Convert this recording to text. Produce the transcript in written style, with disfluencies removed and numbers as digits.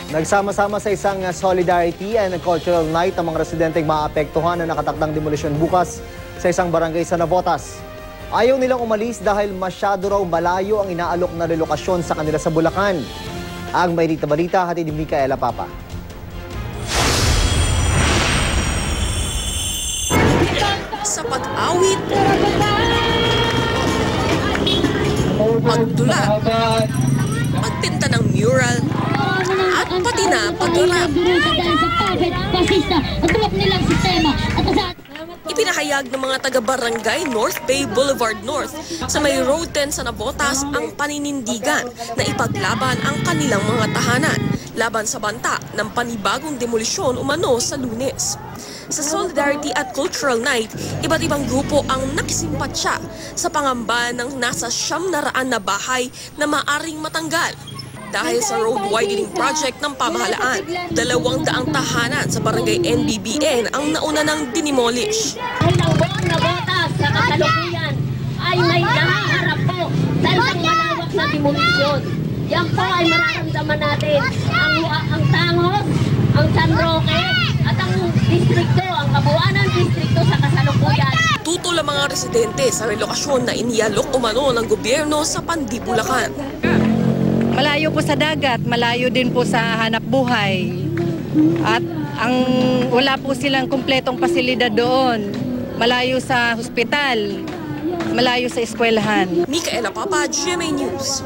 Nagsama-sama sa isang solidarity and cultural night ang mga residenteng maapektuhan na nakatakdang demolisyon bukas sa isang barangay sa Navotas. Ayaw nilang umalis dahil masyado raw malayo ang inaalok na relokasyon sa kanila sa Bulacan. Ang mainit na balita, hatid ni Micaela Papa. Sa pag-awit, pagtula, pagpinta ng mural, at pati na pagharap. Ipinahayag ng mga taga-barangay North Bay Boulevard North sa may Road 10 sa Navotas ang paninindigan na ipaglaban ang kanilang mga tahanan laban sa banta ng panibagong demolisyon umano sa Lunes. Sa Solidarity at Cultural Night, iba't ibang grupo ang nakisimpatya sa pangamba ng nasa 900 na bahay na maaring matanggal. Dahil sa road widening project ng pamahalaan, 200 tahanan sa barangay NBBN ang nauna ng dinimolish. Ang buong Navotas sa kasalukuyan ay may nahaharap po sa isang malawak na demolisyon. Yan po ay mararamdaman natin ang Tangos, ang San Roque at ang distrikto, ang kabuuan ng distrikto sa kasalukuyan. Tutol ang mga residente sa relokasyon na inialok umano ng gobyerno sa Pandi, Bulacan. Malayo po sa dagat, malayo din po sa hanap buhay. At wala po silang kumpletong pasilidad doon. Malayo sa hospital, malayo sa eskwelahan. Micaela Papa, GMA News.